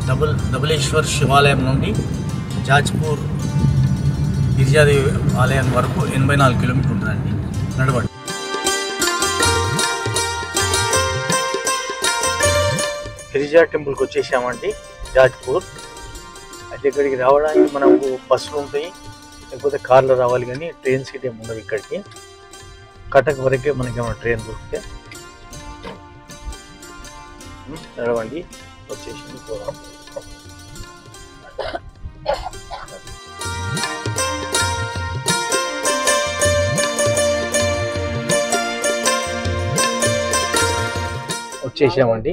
డబులేశ్వర్ శివాలయం నుండి జాజ్పూర్ గిరిజాదేవి ఆలయం వరకు 84 కిలోమీటర్లు ఉంటుందండి. నడవండి. గిరిజా టెంపుల్కి వచ్చేసామండి జాజ్పూర్. అయితే ఇక్కడికి రావడానికి మనకు బస్సులు ఉంటాయి, లేకపోతే కార్లో రావాలి, కానీ ట్రైన్స్ కి ఏమి ఉండవు. ఇక్కడికి కటక్ వరకే మనకి ఏమైనా ట్రైన్ దొరికితే నడవండి. వచ్చేసి పోదాం. వచ్చేసామండి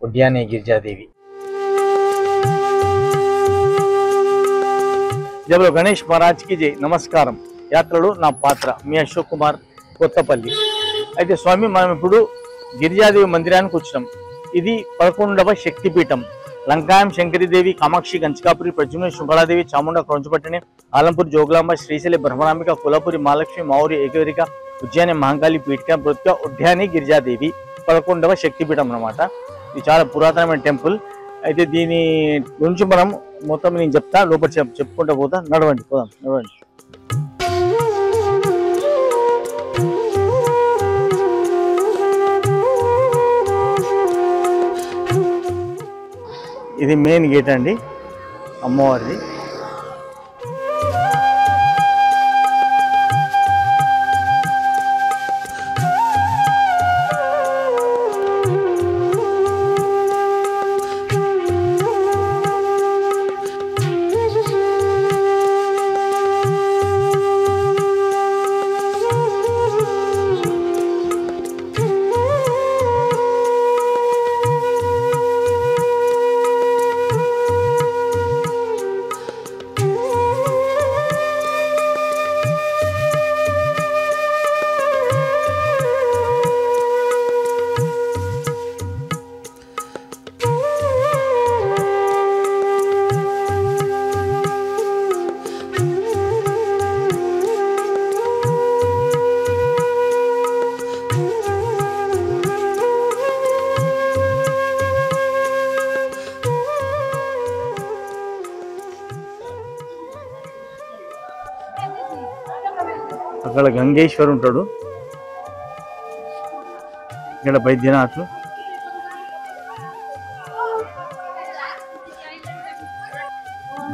ఉడ్యానే గిరిజాదేవి. జై గణేష్ మహారాజ్కి జై. నమస్కారం. యాత్రలో నా పాత్ర మీ అశోక్ కుమార్, కొత్తపల్లి. అయితే స్వామి, మనం ఇప్పుడు గిరిజాదేవి మందిరానికి వచ్చినాం. ఇది 11వ శక్తిపీఠం. లంకాయం శంకరీదేవి, కామాక్షి గంచకాపురి, ప్రజుమ్న శృంఖలాదేవి, చాముండ క్రౌంచపట్టణి, ఆలంపూర్ జోగులాంబ, శ్రీశైల బ్రహ్మరాంబిక, కొల్లాపురి మహాలక్ష్మి, మావురి ఏకవరిక, ఉజ్జయిని మహంకాళి పీఠిక, మృత్య ఉడ్యాని గిరిజాదేవి 11వ శక్తిపీఠం అన్నమాట. ఇది చాలా పురాతనమైన టెంపుల్. అయితే దీని గురించి మనం మొత్తం నేను చెప్తా, లోపల చెప్పుకుంటూ పోతా. నడవండి, పోదాం, నడవండి. ఇది మెయిన్ గేట్ అండి అమ్మవారిది. అక్కడ గంగేశ్వర్ ఉంటాడు, ఇక్కడ బైద్యనాథ్,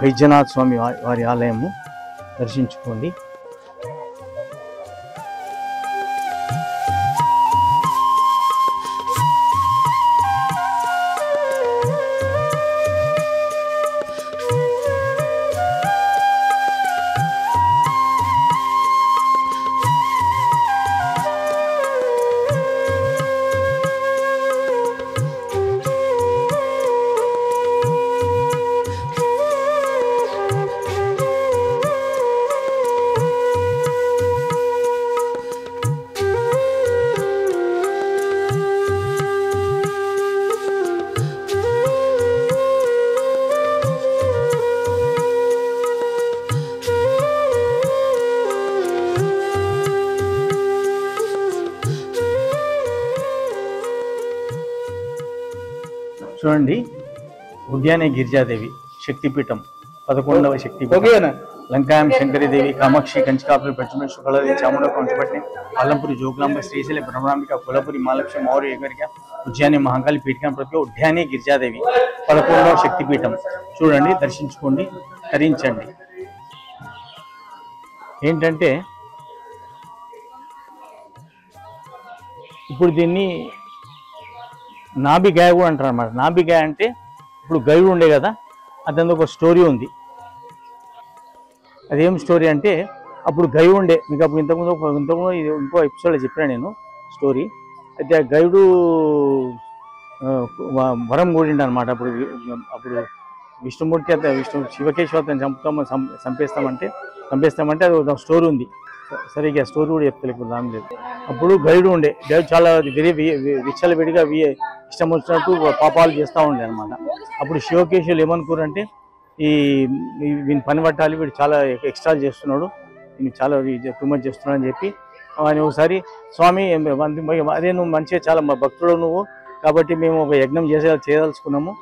బైద్యనాథ్ స్వామి వారి ఆలయము దర్శించుకోండి. చూడండి, ఉడ్యానే గిరిజాదేవి శక్తిపీఠం, 11వ శక్తిపీఠం. లంకాయం శంకరీదేవి, కామాక్షి గంచకాపురి, ప్రజుమ్న శృంఖలాదేవి, చాముండ క్రౌంచపట్టణి, ఆలంపూరి జోగులాంబ, శ్రీశైల బ్రహ్మరాంబిక, కొల్లాపురి మహాలక్ష్మి, మావురి ఏకవరిక, ఉజ్జయిని మహంకాళి పీఠిక, ప్రతి ఉడ్యానే గిరిజాదేవి 11వ శక్తిపీఠం. చూడండి, దర్శించుకోండి, తరించండి. ఏంటంటే ఇప్పుడు దీన్ని నాభిగాయ కూడా అంటారు అన్నమాట. నాభిగాయ అంటే ఇప్పుడు గైడు ఉండే కదా, అతని ఒక స్టోరీ ఉంది. అదేం స్టోరీ అంటే, అప్పుడు గైడు ఉండే, మీకు అప్పుడు ఇంతకుముందు ఇంకో ఎపిసోడ్లో చెప్పినా నేను స్టోరీ. అయితే ఆ గైడు వరం కూడిండు అనమాట. అప్పుడు విష్ణుమూర్తి శివకేశ్వర చంపేస్తామంటే అది ఒక స్టోరీ ఉంది. సరిగ్గా స్టోరీ కూడా చెప్తలే, ఇప్పుడు దాని లేదు. అప్పుడు గైడు ఉండే, గైడు చాలా విచ్చలవిడిగా ఇష్టం వచ్చినట్టు పాపాలు చేస్తూ ఉండే అనమాట. అప్పుడు శివకేశవులు ఏమనుకోరంటే, వీని పని పట్టాలి, వీడు చాలా ఎక్స్ట్రా చేస్తున్నాడు, వీళ్ళు చాలా టూ మచ్ చేస్తున్నాడు అని చెప్పి ఆయన ఒకసారి, స్వామి అదే నువ్వు మంచిగా చాలా భక్తుడు నువ్వు, కాబట్టి మేము ఒక యజ్ఞం చేయదలుచుకున్నాము,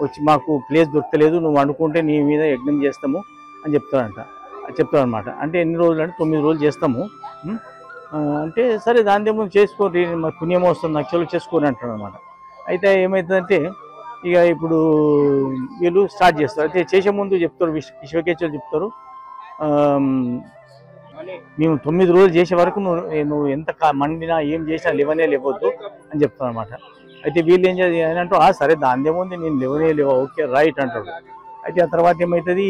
వచ్చి మాకు ప్లేస్ దొరకలేదు, నువ్వు అనుకుంటే నీ మీద యజ్ఞం చేస్తాము అని చెప్తారనమాట. అంటే ఎన్ని రోజులు అంటే 9 రోజులు చేస్తాము. అంటే సరే దాని ముందు చేసుకోండి, మాకు పుణ్యం వస్తుంది, యాక్చువల్గా చేసుకోని అంటాడు అనమాట. అయితే ఏమవుతుందంటే ఇక ఇప్పుడు వీళ్ళు స్టార్ట్ చేస్తారు. అయితే చేసే ముందు చెప్తారు, విశ్వకేశ్వరులు చెప్తారు, మేము 9 రోజులు చేసే వరకు నువ్వు ఎంత మండినా ఏం చేసినా లేవనే లేవద్దు అని చెప్తాను అనమాట. అయితే వీళ్ళు ఏం చేయాలి అంటూ సరే దాని ఏముంది, నేను లేవనే లేవా, ఓకే రైట్ అంటాడు. అయితే ఆ తర్వాత ఏమవుతుంది,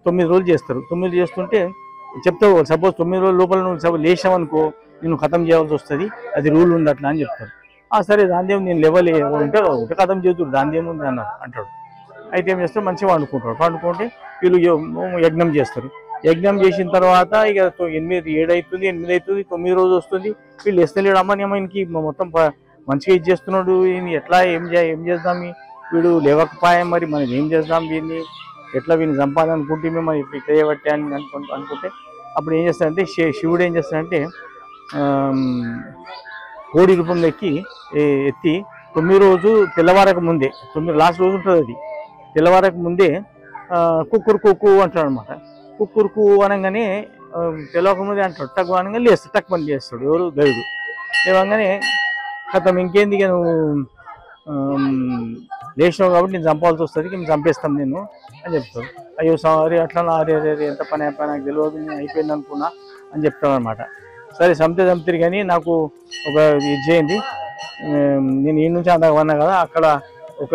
9 రోజులు చేస్తారు. 9 చేస్తుంటే చెప్తావు, సపోజ్ 9 రోజుల లోపల నువ్వు లేచావనుకో నేను ఖతం చేయాల్సి వస్తుంది, అది రూల్ ఉంది అట్లా అని చెప్తారు. సరే దాని ఏముంది, నేను లేవలే ఉంటే ఖతం చేతుడు దాని ఏముంది అంటాడు. అయితే ఏం చేస్తారు, మంచిగా వండుకుంటే వీళ్ళు యజ్ఞం చేస్తారు. యజ్ఞం చేసిన తర్వాత ఇక 7 అవుతుంది, 8 అవుతుంది, 9 రోజు వస్తుంది. వీళ్ళు వేస్తలేడు, అమ్మని అమ్మాయికి మొత్తం మంచిగా ఇది చేస్తున్నాడు, ఎట్లా ఏం చేద్దాం, వీడు లేవకపోయా, మరి మనం ఏం చేద్దాం, ఎట్లా వీడిని చంపాలనుకుంటే మేము ఇట్లా చేయబట్టే అని అనుకుంటే అప్పుడు ఏం చేస్తారంటే శివుడు ఏం చేస్తాడంటే కోడి రూపంలో ఎత్తి 9 రోజు తెల్లవారక ముందే, 9 లాస్ట్ రోజు ఉంటుంది, అది తెల్లవారక ముందే కుక్కు అంటాడు అనమాట. కుక్కు అనగానే తెల్లవక ముందే అంటాడు, టక్ అనగానే లేస్తాడు, టక్ పని చేస్తాడు ఎవరు, గరుడు. లేవగానే కథం ఇంకేంది, ఇక నువ్వు లేచినావు కాబట్టి నేను చంపాల్సి వస్తుంది, మేము చంపేస్తాం నేను అని చెప్తాడు. అయ్యో సారీ అట్లా అరే ఎంత పని అయిపోయి నాకు తెలియదు, నేను అయిపోయింది అనుకున్నా అని చెప్తాను అనమాట. సరే చంపుతారు కానీ నాకు ఒక ఇది చేయండి, నేను ఈ నుంచి అందాక వన్నా కదా, అక్కడ ఒక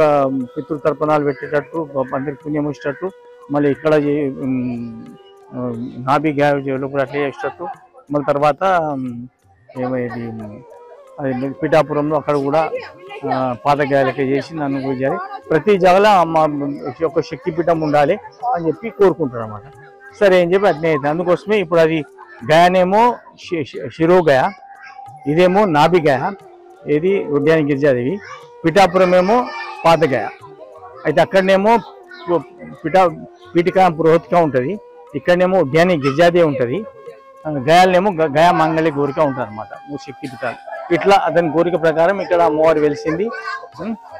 పితృతర్పణాలు పెట్టేటట్టు, అందరికి పుణ్యం వచ్చేటట్టు, మళ్ళీ ఇక్కడ నాభి లోపల అట్లా చేసేటట్టు, మళ్ళీ తర్వాత ఏమైంది అది పిఠాపురంలో అక్కడ కూడా పాతగాయలకే చేసి నన్ను పూజారి ప్రతి జగల మా ఒక శక్తిపీఠం ఉండాలి అని చెప్పి కోరుకుంటాడు అనమాట. సరే అని చెప్పి అట్నే అయితే అందుకోసమే ఇప్పుడు అది గయానేమో శిరోగయ, ఇదేమో నాభిగయ, ఇది ఉద్యాన గిరిజాదేవి, పిఠాపురం ఏమో పాతగయ. అయితే అక్కడనేమో పీఠికా పురోహితిగా ఉంటుంది, ఇక్కడనేమో ఉద్యాని గిరిజాదేవి ఉంటుంది, గయాలనేమో గయా మంగళి కోరిక ఉంటుంది అనమాట. 3 శక్తి పీఠాలు ఇట్లా అతని కోరిక ప్రకారం ఇక్కడ అమ్మవారు వెలిసింది.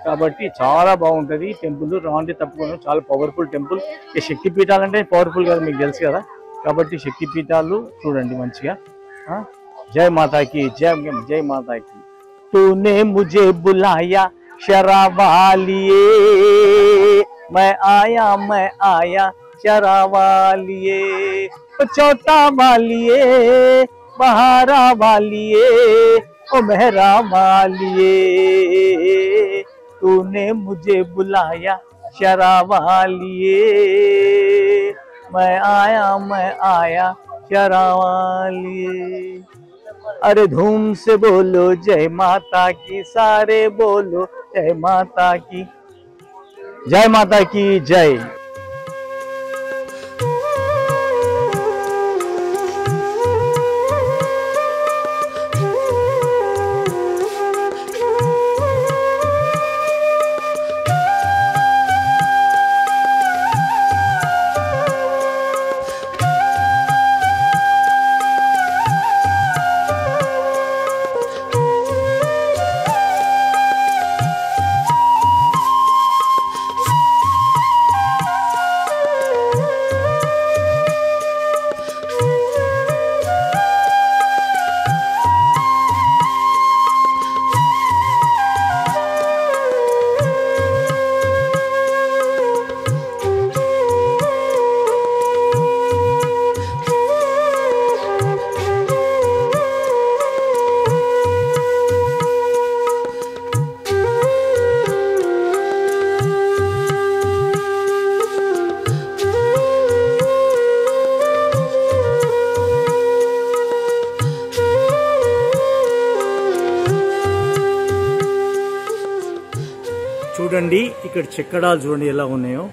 కాబట్టి చాలా బాగుంటుంది టెంపుల్, రాండి తప్పకుండా, చాలా పవర్ఫుల్ టెంపుల్. ఈ శక్తి పీఠాలు అంటే పవర్ఫుల్ కదా, మీకు తెలుసు కదా. కాబట్టి శక్తి పీఠాలు చూడండి మంచిగా. జై మాతాకి, జై మాతాకి. తూనే ముझे बुलाया शरावालिए, मैं आया शरावालिए, चौथा वालिए, बहारा वालिए, ओ मेहरा वालिए, तूने मुझे बुलाया शरावालिए, मैं आया शरावालिए। अरे धूम से बोलो जय माता की, सारे बोलो जय माता की, जय माता की जय। చూడండి ఇక్కడ చెక్కడాలు చూడండి ఎలా ఉన్నాయో.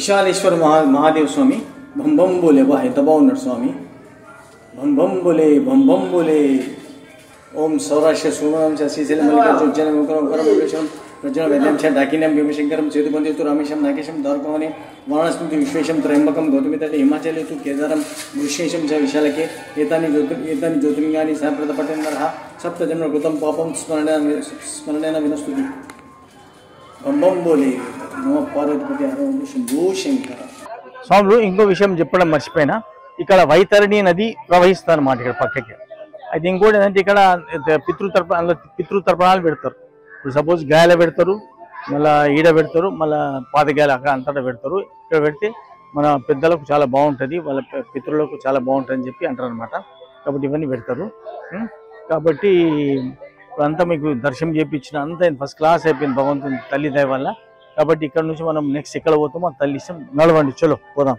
విశాలేశ్వర మహాదేవ స్వామి బం బం బోలే. బా ఎంత బాగున్నాడు స్వామి. బం బం బోలే బం బం బోలే. ఓం సౌరాష్ట్ర సోమం శ్రీశైలం మల్లికార్జున ఉజ్జయినం ఓంకారం ప్రజ్వల వైద్యం డాకిన్యం భీమశంకరం సేతుబంధితు రామేశం నాగేశం ద్వారకమణి వారణాస్మృతి విశ్వేశం త్రయంబకం గౌతమితటి హిమాచలేతు కేదారం విశ్వేశం చ విశాలకే ఏతాని జ్యోతిర్లింగాని సహప్రదపటేంద్ర సప్తజన్మ కృతం పాపం స్మరణేన వినస్తుతి. బం బోలే. నమ పార్వతిపతి హర శంభో శంకర. స్వాములు ఇంకో విషయం చెప్పడం మర్చిపోయినా, ఇక్కడ వైతరణి నది ప్రవహిస్తుంది అన్నమాట ఇక్కడ పక్కకి. అయితే ఇంకోటి ఏంటంటే ఇక్కడ పితృతర్పణాలు పెడతారు. ఇప్పుడు సపోజ్ గాయాల పెడతారు, మళ్ళీ ఈడ పెడతారు, మళ్ళీ పాతగాయలు అక్కడ అంతటా పెడతారు. ఇక్కడ పెడితే మన పెద్దలకు చాలా బాగుంటుంది, వాళ్ళ పితృలకు చాలా బాగుంటుంది అని చెప్పి అంటారు అనమాట. కాబట్టి ఇవన్నీ పెడతారు. కాబట్టి ఇప్పుడంతా మీకు దర్శనం చేయించిన అంతా ఫస్ట్ క్లాస్ అయిపోయింది భగవంతుని తల్లి దయ వల్ల. కాబట్టి ఇక్కడ నుంచి మనం నెక్స్ట్ ఎక్కడ పోతామో తల్లి ఇష్టం. నడవండి, చలో పోదాం.